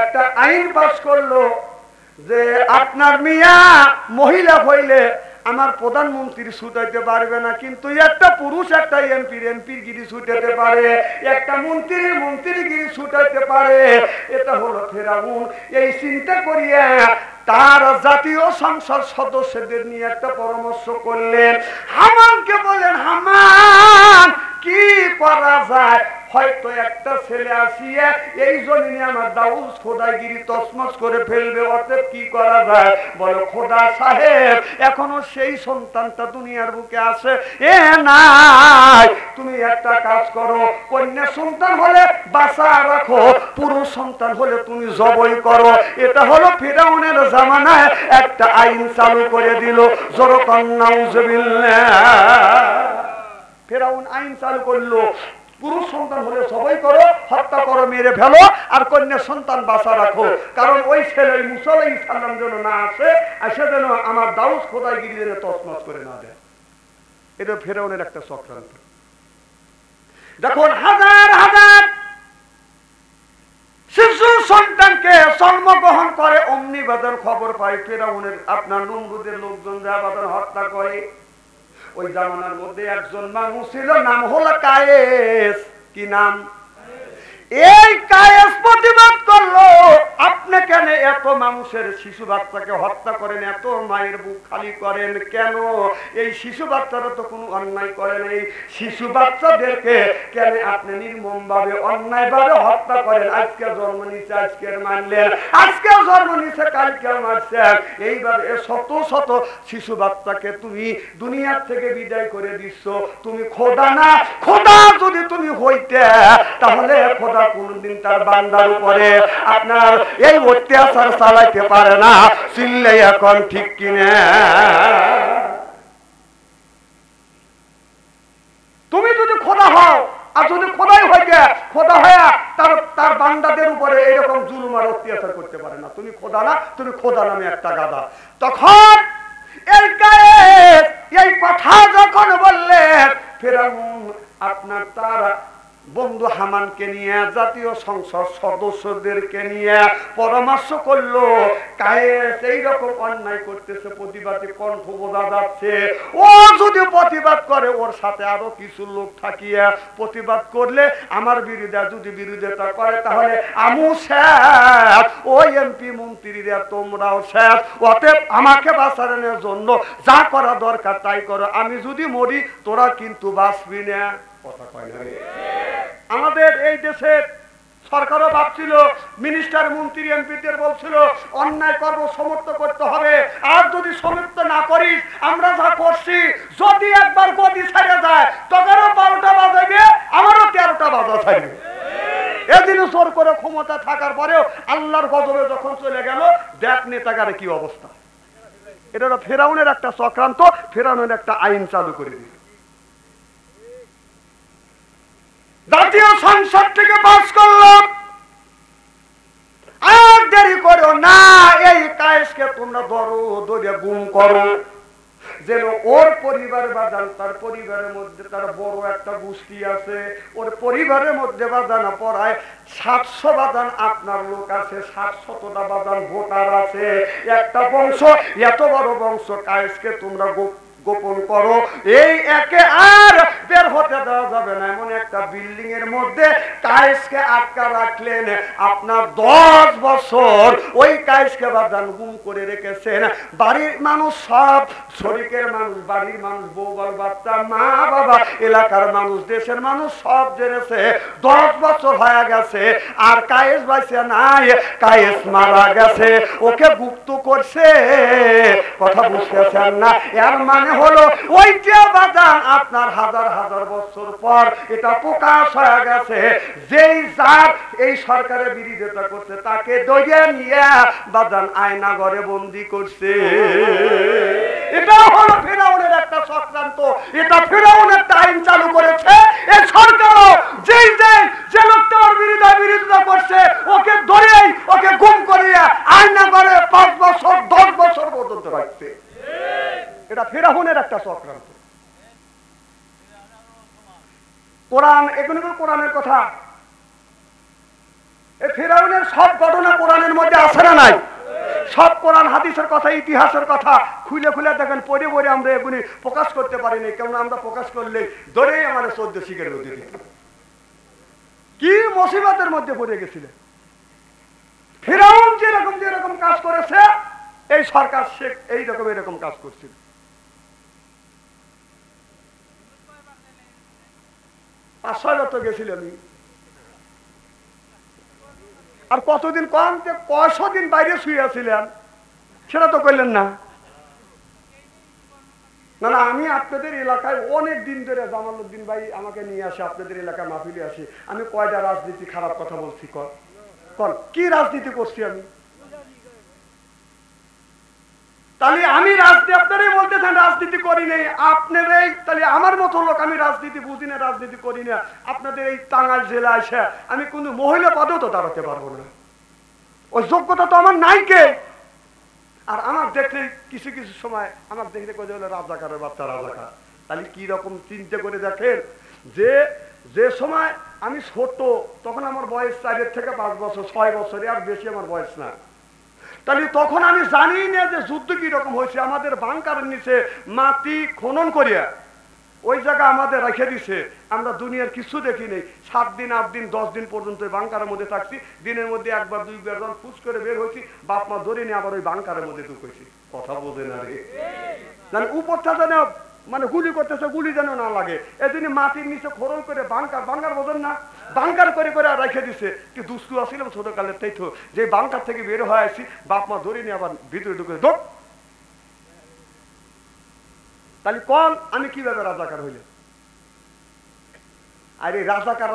একটা আইন পাস করলো যে আপনার মিয়া মহিলা হইলে আমার প্রধানমন্ত্রী ছুটাইতে পারবে না, কিন্তু একটা পুরুষ একটা এমপির গিরি ছুটাইতে পারে, একটা মন্ত্রীগিরি ছুটাইতে পারে। এটা হলো ফিরআউন। এই চিন্তা করিয়া তার জাতীয় সংসদ সদস্যদের নিয়ে একটা পরামর্শ করলেন। হামানকে বলেন, হামান কি করা যায়? হয়তো একটা ছেলে আসিয়া এই জমিনে আমার দাউদ খোদাগিরি তসমস করে ফেলবে, অতএব কি করা যায়? বলো খোদা সাহেব এখনো সেই সন্তানটা দুনিয়ার বুকে আছে এ নাই, তুমি একটা কাজ করো, কন্যা সন্তান হলে বাঁচা রাখো, পুরুষ সন্তান হলে তুমি জবাই করো। এটা হলো ফিরাউনের জামানায় একটা আইন চালু করে দিল। যখন নাউজুবিল্লাহ ফিরাউন আইন চালু করলো, পুরুষ সন্তান হলে সবাই করো, হত্যা করো, মেরে ফেলো, আর কন্যা সন্তান বাঁচা রাখো, কারণ ওই ছেলে মুসা আলাইহিস সালাম যেন না আসে, আসে যেন আমার দাউদ খোদাগিরি যেন তছনছ করে না দেয়। এটা ফিরাউনের একটা চক্রান্ত। দেখুন হাজার হাজার শিশু সন্তানকে জন্মগ্রহণ করে, অমনি বাজার খবর পায় ফিরাউনের আপনার নমরুদের লোকজন যা বাজার হত্যা করে। ওই জামানার মধ্যে একজন মানুষ ছিল, নাম হলো কায়েস। কি নাম? এই কায়েস প্রতিবাদ করলো, আপনি কেন এত মানুষের শিশু বাচ্চাকে হত্যা করেন, এত মায়ের বুক খালি করেন কেন? এই শিশু বাচ্চারা তো কোনো অন্যায় করে নাই, শিশু বাচ্চাদেরকে কেন আপনি নির্মম ভাবে অন্যায় ভাবে হত্যা করেন? আজকে জন্ম নিচ্ছে আজকে মারলেন, আজকে জন্ম নিচ্ছে কালকে মারছেন, এইভাবে শত শত শিশু বাচ্চাকে তুমি দুনিয়ার থেকে বিদায় করে দিচ্ছ। তুমি খোদা না, খোদা যদি তুমি হইতে তাহলে খোদা কোনদিন তার বান্দার উপরে আপনার এই অত্যাচার চালাইতে পারে না। চিল্লে এখন ঠিক কিনা? তুমি যদি খোদা হও, আর যদি খোদাই হইতে, খোদা হয়ে তার বান্দাদের উপরে এইরকম জুলুম আর অত্যাচার করতে পারে না। তুমি খোদা না, তুমি খোদা নামে একটা গাধা। তখন এই কথা যখন বললেন, ফিরাউন আপনার তার বন্ধু হামানকে নিয়ে, জাতীয় সংসদ সদস্যদেরকে নিয়ে পরামর্শ করলো, কায়েস এইরকম অন্যায় করতেছে, প্রতিবাদী কণ্ঠ বোঝা যাচ্ছে, ও যদি প্রতিবাদ করে ওর সাথে আরো কিছু লোক থাকিয়ে প্রতিবাদ করলে, আমার বিরুদ্ধে যদি বিরোধিতা করে তাহলে আমু শেষ, ওই এমপি মন্ত্রীরা তোমরাও শেষ, অতএব আমাকে বাঁচানোর জন্য যা করা দরকার তাই করো, আমি যদি মরি তোরা কিন্তু বাঁচবি না। কথা কয় না? আমাদের এই দেশের সরকারও ভাবছিল, মিনিস্টার মন্ত্রী এমপিদের বলছিল অন্যায় কর্ম সমর্থন করতে হবে, আর যদি সমর্থন না করিস আমরা যা করছি যদি একবার গদি ছেড়ে যায় তখনও 12টা বাজাবে, আমারও 13টা বাজা ছাড়বে। এদিনও জোর করে ক্ষমতা থাকার পরেও আল্লাহর গজবে যখন চলে গেল, দেখ নেতাগারে কি অবস্থা। এটা হলো ফিরাউনের একটা চক্রান্ত, ফিরাউনের একটা আইন চালু করে দিল। জাতীয় সংসদ থেকে পাস করলাম, আর দেরি করো না, এই কায়েসকে তোমরা ধরো, ধরে গুম করো, যেন ওর পরিবার বাজান, তার পরিবারের মধ্যে তার বড় একটা গোষ্ঠী আছে, ওর পরিবারের মধ্যে বাজানো পড়ায় 700 বাজান আপনার লোক আছে, 700টা বাজান ভোটার আছে, একটা বংশ, এত বড় বংশ কায়েসকে তোমরা গোপন করো, এই একে আর বের হতে দেওয়া যাবে না। এমন একটা বিল্ডিং এর মধ্যে কায়েসকে আটকা রাখলেন, আপনার 10 বছর ওই কায়েসকে বাজান গুম করে রেখেছেন। বাড়ির মানুষ সব, শরীকের মানুষ, বাড়ির মানুষ, বউ বাচ্চা, মা বাবা, এলাকার মানুষ, দেশের মানুষ সব জেনেছে 10 বছর হয়ে গেছে, আর কায়েস বাইছে নাই, কায়েস মারা গেছে, ওকে গুপ্ত করছে। কথা বুঝতেছেন না? এর মানে হলো ওই যে বাজান আপনার হাজার হাজার বছর পর এটা প্রকাশ হয়ে গেছে, যেই জাত এই সরকারের বিরোধিতা করছে তাকে ধরে নিয়ে বাজান আয়না ঘরে বন্দি করছে। এটা হলো ফিরাউনের একটা চক্রান্ত, এটা ফিরাউন একটা আইন চালু করেছে। এই সরকারও যেই যে লোকটা ওর বিরোধিতা করছে ওকে ধরেই ওকে গুম করিয়ে আয়না ঘরে 5 বছর 10 বছর পর্যন্ত রাখছে। এটা ফিরাউনের একটা চক্রান্ত। কোরআন, এগুলো কোরআনের কথা, এই ফিরাউনের সব ঘটনা কোরআনের মধ্যে আছে না নাই? সব কোরআন হাদিসের কথা, ইতিহাসের কথা খুলে খুলে দেখেন, পড়ে পড়ে আমরা এগুলি প্রকাশ করতে পারিনি, কেন আমরা প্রকাশ করলে ধরেই আমাদের 14 শিখের মধ্যে কি মুসিবতের মধ্যে পড়ে গেছিলেন। ফিরাউন যেরকম কাজ করেছে, এই সরকার শেখ এইরকম কাজ করছিল। আশ্চর্য তো গেছিল আমি আর কতদিন কম যে কয়শো দিন বাইরে শুয়েছিলেন সেটা তো করলেন না। না না, আমি আপনাদের এলাকায় অনেক দিন ধরে জামালউদ্দিন ভাই আমাকে নিয়ে আসে, আপনাদের এলাকায় মাহফিলে আসি। আমি কয়টা রাজনীতি খারাপ কথা বলছি? কর কি রাজনীতি করছি আমি? তাহলে আমি রাজনীতি, আপনারাই বলতেছেন রাজনীতি করি নাই, আপনারাই তাহলে আমার মতো লোক আমি রাজনীতি বুঝি না, রাজনীতি করি না। আপনাদের এই টাঙ্গাইল জেলায় এসে আমি কোনো মহিলা পদেও তো দাঁড়াতে পারবো না, ওই যোগ্যতা তো আমার নাই। কে? আর আমার দেখলে কিছু কিছু সময় আমার দেখলে কয়ে হলো রাজাকারের বাচ্চা রাজাকার। তাহলে কি রকম চিন্তা করে দেখেন যে যে সময় আমি ছোট তখন আমার বয়স 4 থেকে 5 বছর, 6 বছর, আর বেশি আমার বয়স না। তাহলে তখন আমি জানি না যে যুদ্ধ কি রকম হয়েছে। আমাদের বাংকারের নিচে মাটি খনন করিয়া ওই জায়গা আমাদের রেখে দিছে। আমরা দুনিয়ার কিছু দেখি নেই। 7 দিন 8 দিন 10 দিন পর্যন্ত ওই বাংকারের মধ্যে থাকছি। দিনের মধ্যে একবার 2বার যখন ফুস করে বের হয়েছি, বাপ মা ধরে নিয়ে আবার ওই বাংকারের মধ্যে ঢুকেছি। কথা বোঝে না রে, মানে উপরটা যেন মানে গুলি করতেছে, গুলি যেন না লাগে এজন্য মাটির নিচে খনন করে বাংকার বোঝেন না, বাংকার করে করে রেখে দিছে। কি দুষ্টু আসছিলাম ছোটকালের, তাই তো যে বাংকার থেকে বের হয়ে আসছি, বাপ মা ধরে নিয়ে আবার ভিতরে ঢুকে দৌড়। তাহলে কোন আমি কিভাবে রাজাকার হইলে? আরে রাজাকার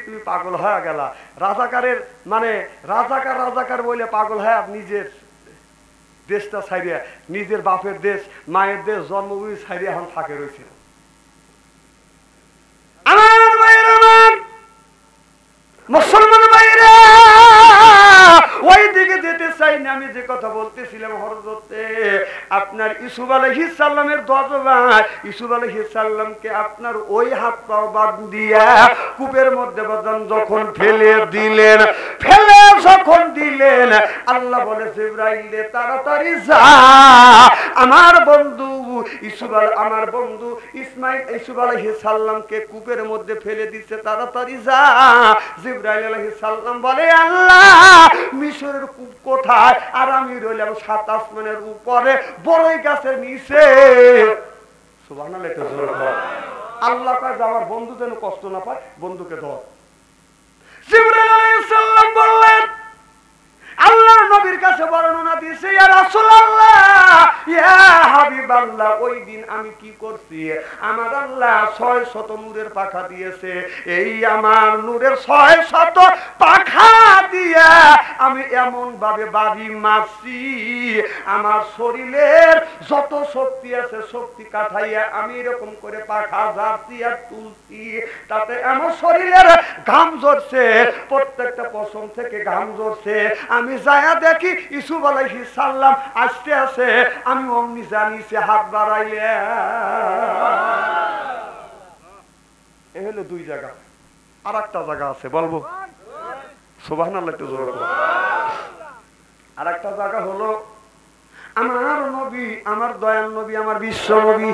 তুমি পাগল হয়ে গেলা। রাজাকারের মানে রাজাকার বলে পাগল হয় নিজের দেশটা ছাইড়িয়া, নিজের বাপের দেশ মায়ের দেশ জন্মভূমি ছাইড়িয়া এখন থাকে রয়েছে। আমার ভাইয়েরা, আমার মুসলমান ভাইয়েরা, ওই দিকে যেতে চাই না। আমি যে কথা বলতেছিলাম হযরতে আপনার ইউসুফ আলাইহিস সালামের 10 ভাই, ইউসুফ আলাইহিস সালামকে আপনার ওই হাত পাও বাঁধ দিয়া কূপের মধ্যে যখন ফেলে দিলেন, যখন দিলেন, আল্লাহ বলে জিবরাইল তাড়াতাড়ি যা, আমার বন্ধু আমার বন্ধু ইসমাইল ইউসুফ আলাইহিস সালামকে কূপের মধ্যে ফেলে দিচ্ছে, তাড়াতাড়ি যা। জিবরাইল আলাইহিস সালাম বলে আল্লাহ মিশরের কূপ কোথায়? আর আমি রইলাম 7 আসমানের উপরে বড়ই গাছের নিচে। সুবহানাল্লাহ। আল্লাহ কয় আমার বন্ধু যেন কষ্ট না পায়, বন্ধুকে ধর। জিবরাইল আলাইহিস সালাম বললেন, আল্লাহর নবীর কাছে বর্ণনা দিয়েছে, ইয়া রাসূলুল্লাহ, ইয়া হাবিবাল্লাহ, ওই দিন আমি কি করছি? আমার আল্লাহ 600 নূরের পাখা দিয়েছে। এই আমার নূরের 600 পাখা দিয়া আমি এমন ভাবে বাড়ি মারছি, আমার শরীরের যত শক্তি আছে শক্তি কাটাইয়া আমি এরকম করে পাখা ঝাড়ছি আর তুলছি, তাতে আমার শরীরের ঘাম ঝরছে, প্রত্যেকটা পশম থেকে ঘাম ঝরছে। আমি যায়া দেখি ইউসুফ আলাইহিস সালাম আসতে আছে, আমি অমনি জানিছি হাত বাড়াইলে। এ হলো 2 জায়গা। আর একটা জায়গা আছে বলবো? সুবহানাল্লাহ। একটু জোরে বলো। আর একটা জায়গা হলো আমার নবী, আমার দয়াল নবী, আমার বিশ্ব নবী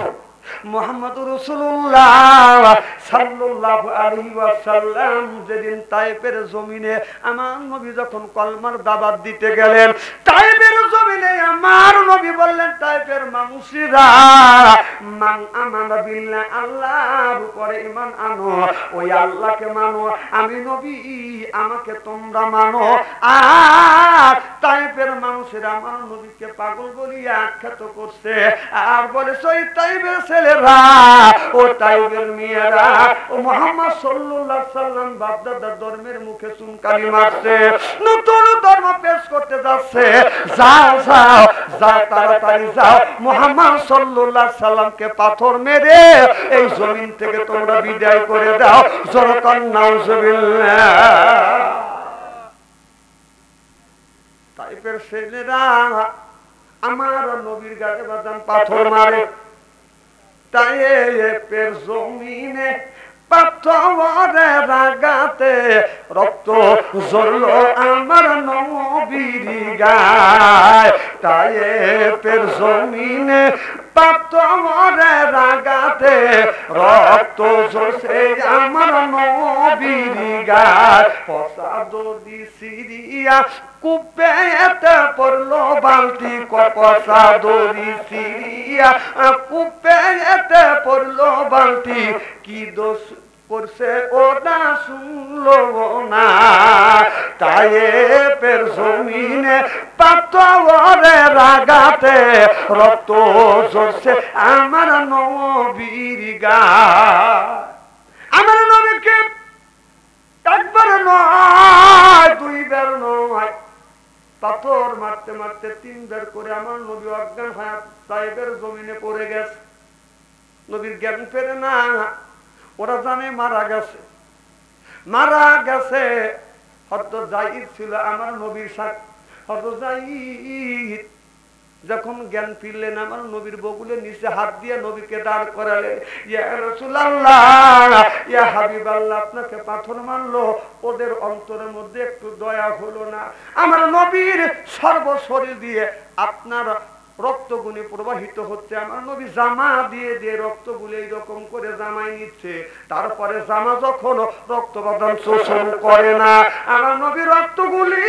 মুহাম্মদুর রাসূলুল্লাহ সাল্লাল্লাহু আলাইহি ওয়াসাল্লাম যেদিন তায়েফের জমিনে আমার নবী যখন কলমার দাওয়াত দিতে গেলেন, তায়েফের জমিনে আমার নবী বললেন, তায়েফের মানুষেরা মান আমানা বিল্লাহ, আল্লাহর উপরে ঈমান আনো, ওই আল্লাহকে মানো, আমি নবী আমাকে তোমরা মানো। আর তায়েফের মানুষেরা আমার নবীকে পাগল বলিয়া আখ্যাত করছে আর বলে ওই তায়েফের ছেলেরা, ও তায়েফের মেয়েরা ও মুহাম্মদ সাল্লাল্লাহু আলাইহি সাল্লাম বাপদাদার ধর্মের মুখে চুনকালি মারছে, নতুন ধর্ম পেশ করতে যাচ্ছে। যাও যাও যাও, তাড়াতাড়ি যাও, মুহাম্মদ সাল্লাল্লাহু আলাইহি সাল্লামকে পাথর মেরে এই জমিন থেকে তোমরা বিদায় করে দাও। জোরকান নাউজুবিল্লাহ। তায়েফের ছেলেরা আমার নবীর গায়ে বাজান পাথর মারে, তায়েফের জমিনে পাথরের আঘাতে রক্ত ঝরলো আমার নবীর গায়। তায়েফের জমিনে পাথরের আঘাতে রক্ত ঝরছে আমার নবীর গায়। পসাদি সিরিয়া কুপেতে পড়লো বালতি, পসাদি সিরিয়া কুপেতে পড়লো বালতি। করছে ওটা শুনলো না, তায়েফের জমিনে পাথরের আঘাতে রক্ত ঝরছে আমার নবীর গায়। আমার নবীকে একবার নয়, দুইবার নয়, পাথর মারতে মারতে তিনবার করে আমার নবী অজ্ঞান হয়ে তায়েফের জমিনে পড়ে গেছে। নবীর জ্ঞান ফেরে না, ওরা জানে মারা গেছে, মারা গেছে। হযরত যায়েদ ছিল আমার নবীর সাথে। হযরত যায়েদ যখন জ্ঞান ফিরলেন আমার নবীর বগুলের নিচে হাত দিয়ে নবীকে দাঁড় করালেন। ইয়া রাসূলুল্লাহ, ইয়া হাবিবাল্লাহ, আপনাকে পাথর মারলো, ওদের অন্তরের মধ্যে একটু দয়া হলো না? আমার নবীর সর্বশরীর দিয়ে আপনার রক্তগুলি প্রবাহিত হচ্ছে। আমার নবী জামা দিয়ে দিয়ে রক্তগুলি এইরকম করে জামাই নিচ্ছে। তারপরে জামা যখন রক্তপাতন শোষণ করে না, আমার নবী রক্তগুলি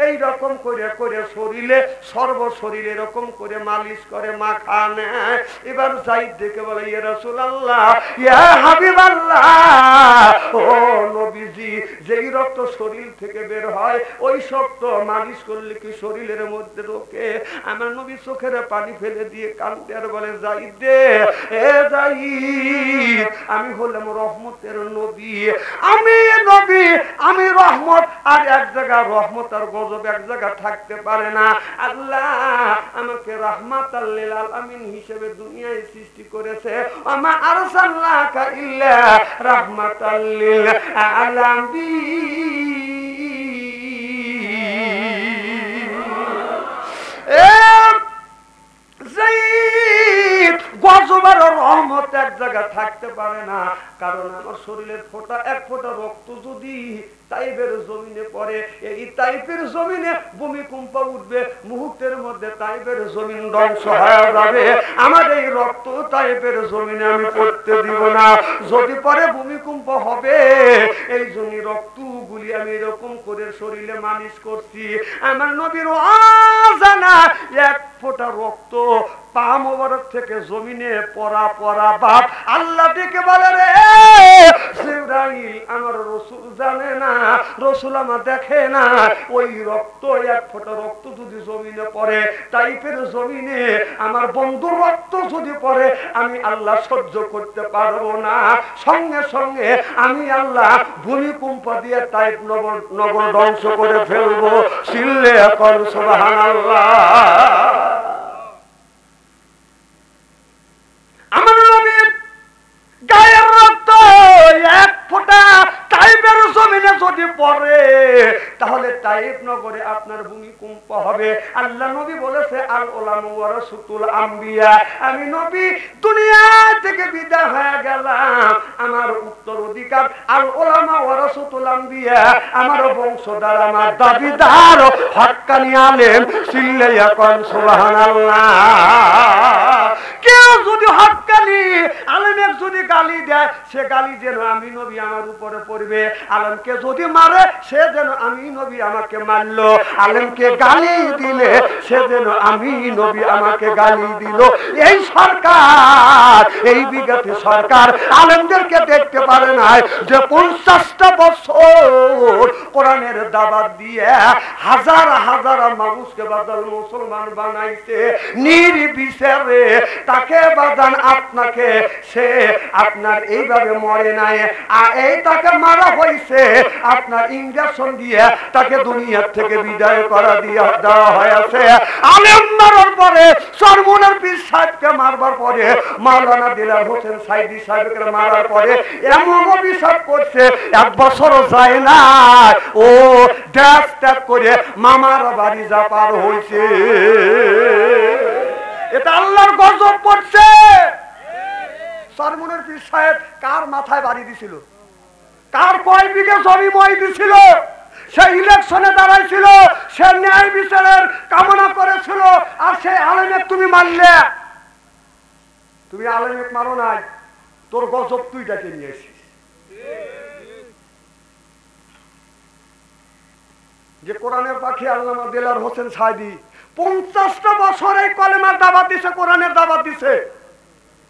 এইরকম করে করে শরীরে সর্বশরীরে এরকম করে মালিশ করে মাখা নেয়। এবার যায়েদ দেখে বলে, ইয়া রাসূলুল্লাহ, ইয়া হাবিবাল্লাহ, ও নবীজি, যেই রক্ত শরীর থেকে বের হয় ওই রক্ত মালিশ করলে কি শরীরের মধ্যে ঢোকে? আমার নবী চোখের পানি ফেলে দিয়ে কাঁদতে আর বলে, যায়েদ রে, এ যায়েদ, আমি হলাম রহমতের নবী, আমি নবী, আমি রহমত। আর এক জায়গা রহমত আর গজব এক জায়গা থাকতে পারে না। আল্লাহ আমাকে রাহমাতাল লিল আলামিন হিসেবে দুনিয়ায় সৃষ্টি করেছে। আমা আরসালনাকা ইল্লা রাহমাতাল লিল আলামিন। গজবের রহমত এক জায়গা থাকতে পারে না, কারণ আমার শরীরের ফোঁটা এক ফোঁটা রক্ত যদি তাইফের জমিনে পড়ে, এই তাইফের জমিনে ভূমিকম্প উঠবে, মুহূর্তের মধ্যে তাইফের জমিন ধ্বংস হয়ে যাবে। আমার এই রক্ত তাইফের জমিনে আমি পড়তে দিব না, যদি পরে ভূমিকম্প হবে। এই জন্য রক্তগুলি আমি এরকম করে শরীরে মালিশ করছি। আমার নবীর অজানা এক ফোঁটা রক্ত পা মোবারক থেকে জমিনে পড়া পড়া বাপ আল্লাহ ডেকে বলে, রে জিবরাইল, আমার রাসূল জানে না, রাসূল আমার দেখে না, ওই রক্ত এক ফোঁটা রক্ত যদি জমিনে পড়ে, তাইফের জমিনে আমার বন্ধুর রক্ত যদি পড়ে, আমি আল্লাহ সহ্য করতে পারবো না। সঙ্গে সঙ্গে আমি আল্লাহ ভূমিকম্প দিয়ে তাইফ নগর ধ্বংস করে ফেলবো। চিল্লে এখন সুবহানাল্লাহ। আমার নবীর গায়ের রক্ত এক ফোঁটা তাইফের জমিনে যদি পড়ে, তাহলে তাইফ নগরে আপনার ভূমিকম্প হবে। আল্লাহ নবী বলেছে, আল উলামা ওয়ারাসাতুল আম্বিয়া, আমি নবী দুনিয়া থেকে বিদায় হয়ে গেলাম, আমার উত্তরাধিকার আল উলামা ওয়ারাসাতুল আম্বিয়া, আমার বংশধর, আমার দাবিদার হক্কানি আলেম। চিল্লাইয়া কোন সুবহানাল্লাহ। কেউ যদি হক্কানি আলেমের যদি গালি দেয়, সে গালি যেন আমি নবী আমার উপরে পড়বে। আলেমকে যদি মারে, সে যেন আমি নবী আমাকে মারলো। আলেমকে গালি দিলে সে যেন আমি নবী আমাকে গালি দিল। এই সরকার, এই বিগত সরকার আলেমদেরকে দেখতে পারে না যে 50টা বছর কোরআনের দাওয়াত দিয়ে হাজার হাজার মানুষকে বাদল মুসলমান বানাইছে, নির্বিচারে তাকে বাদান আপনাকে, সে আপনার এইভাবে মরে নাই, আর এই তাকে মারা হয়েছে আপনার ইঞ্জেকশন দিয়ে, তাকে দুনিয়া থেকে বিদায় করা দিয়ে দেওয়া হয়েছে। আলেম মারার পরে, সরমুনের পীর সাহেবকে মারবার পরে, মাওলানা দিলার হোসেন সাইদি সাহেবকে মারার পরে এমন অভিশাপ করছে, 1 বছরও যায় না, ও দেশ ত্যাগ করে মামার বাড়ি যা পার হয়েছে। এটা আল্লাহর গজব পড়ছে। সরমুনের পীর সাহেব কার মাথায় বাড়ি দিছিল? কার কয় বিঘে জমি মই দিছিল? সে ইলেকশনে দাঁড়াইছিল, সে ন্যায় বিচারের কামনা করেছিল, আর সেই আলেমেক তুমি মারলে। তুমি আলেমেক মারো নাই, তোর গজব তুই ডেকে নিয়েছিস। যে কোরআনের পাখি আল্লামা দেলার হোসেন সাইদি 50টা বছর এই কলেমার দাওয়াত দিছে, কোরআনের দাওয়াত দিছে।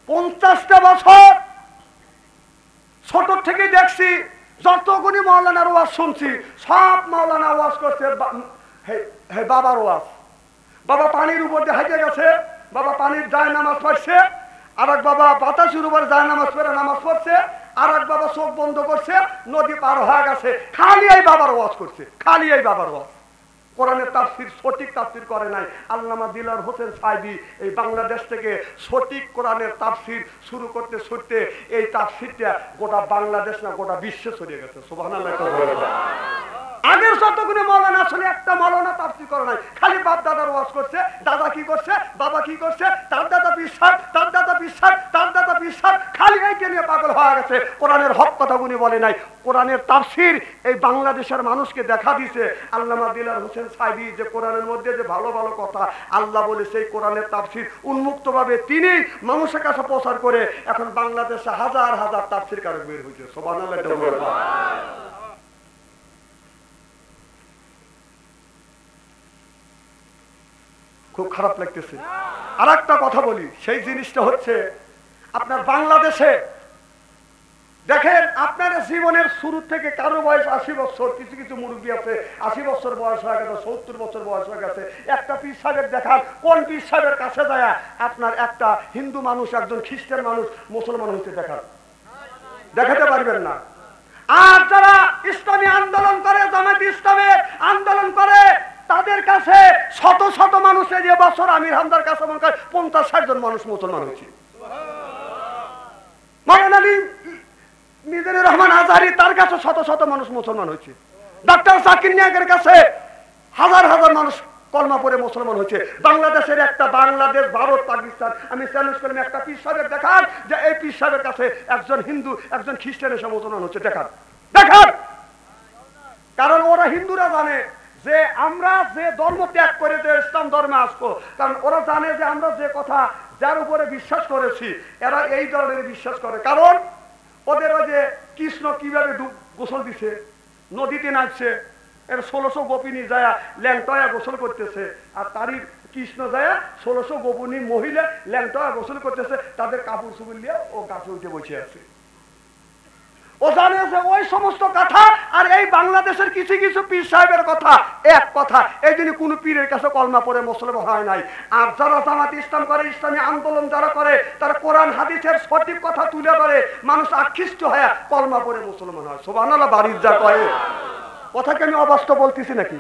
50টা বছর ছোট থেকে দেখছি যতগুলি মাওলানার ওয়াজ শুনছি, সব মাওলানা ওয়াজ করছে বাবার ওয়াজ। বাবা পানির উপর দিয়ে হাঁটে গেছে, বাবা পানির যায় নামাজ পড়ছে, আর এক বাবা বাতাসের উপর যায় নামাজ পড়ে নামাজ পড়ছে, আর এক বাবা চোখ বন্ধ করছে, নদী পার হয়ে গেছে। খালি এই বাবার ওয়াজ করছে, খালি এই বাবার ওয়াজ। কোরআনের তাফসীর সঠিক তাফসীর করে নাই। আল্লামা দিলওয়ার হোসেন সাইদি এই বাংলাদেশ থেকে সঠিক কোরআনের তাফসীর শুরু করতে ছুটতে এই তাফসীরটা গোটা বাংলাদেশ না গোটা বিশ্বে ছড়িয়ে গেছে। সুবহানাল্লাহ। আগের যতগুলো মাওলানা আসলে একটা মাওলানা তাফসীর করে নাই, খালি বাপ দাদার ওয়াজ করছে। দাদা কি করছে, বাবা কি করছে, তার দাদা বিশ্বাস, তার দাদা বিশ্বাস, তার দাদা বিশ্বাস, খালি এইটা নিয়ে পাগল হয়ে গেছে। কোরআনের হক কথাগুলি বলে নাই। কোরআনের তাফসীর এই বাংলাদেশের মানুষকে দেখা দিয়েছে আল্লামা দিলওয়ার হোসেন সাইদি, যে কোরআনের মধ্যে যে ভালো ভালো কথা আল্লাহ বলে সেই কোরআনের তাফসীর উন্মুক্তভাবে তিনি মানুষের কাছে প্রচার করে এখন বাংলাদেশে হাজার হাজার তাফসীর কারক বের হয়েছে। সুবহানাল্লাহ। খুব খারাপ লাগতেছে। আর একটা কথা বলি, সেই জিনিসটা হচ্ছে আপনার বাংলাদেশে দেখেন, আপনার জীবনের শুরু থেকে কারো বয়স 80 বছর, কিছু কিছু মুরব্বী আছে 80 বছর বয়স হয়ে গেছে, 70 বছর বয়স হয়ে গেছে। একটা পীর সাহেব দেখান, কোন পীর সাহেবের কাছে যায় আপনার একটা হিন্দু মানুষ, একজন খ্রিস্টান মানুষ, মুসলমান হইতে দেখান, দেখাতে পারবেন না। আর যারা ইসলামী আন্দোলন করে, জামায়াত ইসলামের আন্দোলন করে, তাদের কাছে শত শত মানুষের যে বছর আমির হামদার কাছে মনে হয় 50-60 জন মানুষ মুসলমান হয়েছে। মাওলানা মিজানুর রহমান আজহারী, তার কাছে শত শত মানুষ মুসলমান হয়েছে। ডক্টর জাকির নায়েকের কাছে হাজার হাজার মানুষ কলমা পড়ে মুসলমান হয়েছে। বাংলাদেশের একটা, বাংলাদেশ, ভারত, পাকিস্তান, আমি চ্যালেঞ্জ করলাম একটা পীর সাহেব দেখান যে এই পীর সাহেবের কাছে একজন হিন্দু, একজন খ্রিস্টান এসে মুসলমান হচ্ছে, দেখান দেখান। কারণ ওরা হিন্দুরা জানে যে আমরা যে ধর্ম ত্যাগ করে যে ইসলাম ধর্মে আসবো, কারণ ওরা জানে যে আমরা যে কথা যার উপরে বিশ্বাস করেছি এরা এই ধরনের বিশ্বাস করে। কারণ ওদের ওই যে কৃষ্ণ কিভাবে গোসল দিছে, নদীতে নাচছে, এর 1600 গোপিনী যায় ল্যাংটয়া গোসল করতেছে, আর তারই কৃষ্ণ যায় 1600 গোপিনী মহিলা ল্যাংটয়া গোসল করতেছে, তাদের কাপড় চুপড় নিয়ে ও গাছে উঠে বসে আছে। ও জানে যে ওই সমস্ত কথা আর এই বাংলাদেশের কিছু কিছু পীর সাহেবের কথা এক কথা। এই জন্য কোন পীরের কাছে কলমা পড়ে মুসলমান হয় নাই। আর যারা জামাত ইসলাম করে, ইসলামী আন্দোলন যারা করে, তারা কোরআন হাদিসের সঠিক কথা তুলে ধরে, মানুষ আকৃষ্ট হয়ে কলমা পড়ে মুসলমান হয়। সুবহানাল্লাহ। বাড়ির যা কয় কথাকে আমি অবাস্তব বলতেছি নাকি?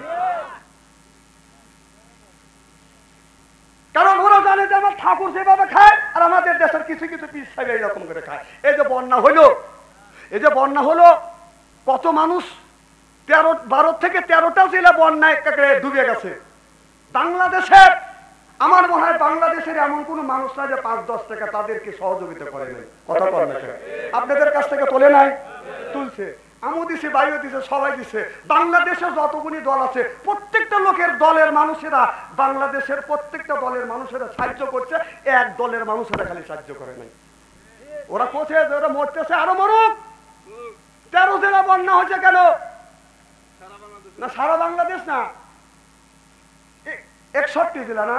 কারণ ওরা জানে যে আমার ঠাকুর যেভাবে খায় আর আমাদের দেশের কিছু কিছু পীর সাহেব এইরকম করে খায়। এই যে বন্যা হইলো, এই যে বন্যা হলো, কত মানুষ 12 থেকে 13টা জেলা বন্যায় ডুবে গেছে। বাংলাদেশের, আমার মনে হয় বাংলাদেশের এমন কোন মানুষ নাই যে 5-10 টাকা তাদেরকে সহযোগিতা করে নাই। কথা বলেন না, আপনাদের কাছ থেকে তোলে নাই? তুলছে, আমও দিছে, বাইও দিছে, সবাই দিছে। বাংলাদেশে যতগুলি দল আছে প্রত্যেকটা লোকের দলের মানুষেরা, বাংলাদেশের প্রত্যেকটা দলের মানুষেরা সাহায্য করছে, এক দলের মানুষেরা খালি সাহায্য করে নাই। ওরা কোথায়, ওরা মরতেছে, আরো মরুক। 13 জেলা বন্যা হয়েছে কেন? না সারা বাংলাদেশ না, 61 জেলা না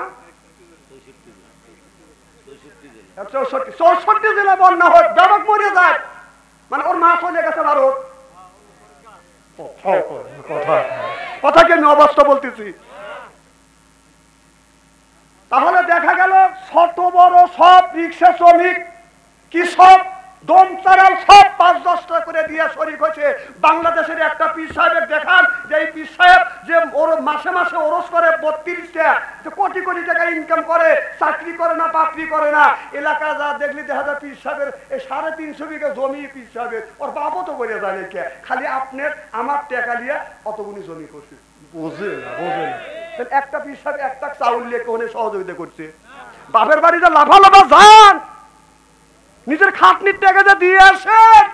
64 জেলা বন্যা হয়, জনক মরে যায়, মানে ওর মা চলে গেছে ভারত। কথাকে আমি অবাস্তব বলতেছি। তাহলে দেখা গেল ছোট বড় সব রিক্সা শ্রমিক, কৃষক, দম চারাল সব 5-10 টাকা করে দিয়ে শরীক হয়েছে। বাংলাদেশের একটা পীর সাহেবের দেখান যে এই পীর সাহেব যে ওর মাসে মাসে ওরস করে 32টা, যে কোটি কোটি টাকা ইনকাম করে, চাকরি করে না, বাকরি করে না। এলাকা যা দেখলি দেখা যায় পীর সাহেবের এই 350 বিঘা জমি পীর সাহেবের, ওর বাবও তো করে জানে কে, খালি আপনার আমার টাকা নিয়ে অতগুলি জমি করছে। বোঝে না, বোঝে না। একটা পীর সাহেব একটা চাউল নিয়ে কোনে সহযোগিতা করছে। বাপের বাড়িতে লাফালাফা যান, নিজের খাটনির টাকা দিয়ে আসেন।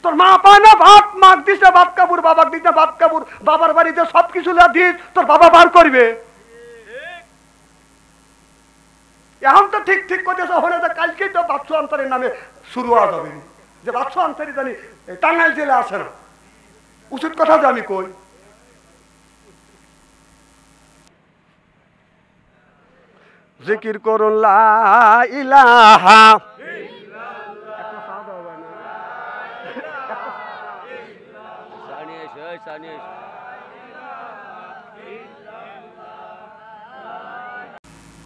তোর মা পায় না ভাত, মাক দিছে ভাত কাপড়, বাবাক দিছে ভাত কাপড়, বাবার বাড়িতে সবকিছু দিস, তোর বাবা বার করবে। এখন তো ঠিক ঠিক করতেছে, হলে তো কালকেই তো বাচ্চু আনসারির নামে শুরু হওয়া যাবে, যে বাচ্চু আনসারি জানি টাঙ্গাইল জেলে আসে না। উচিত কথা যে আমি কই, জিকির করুন লা ইলাহা এই চা নিয়ে এসো।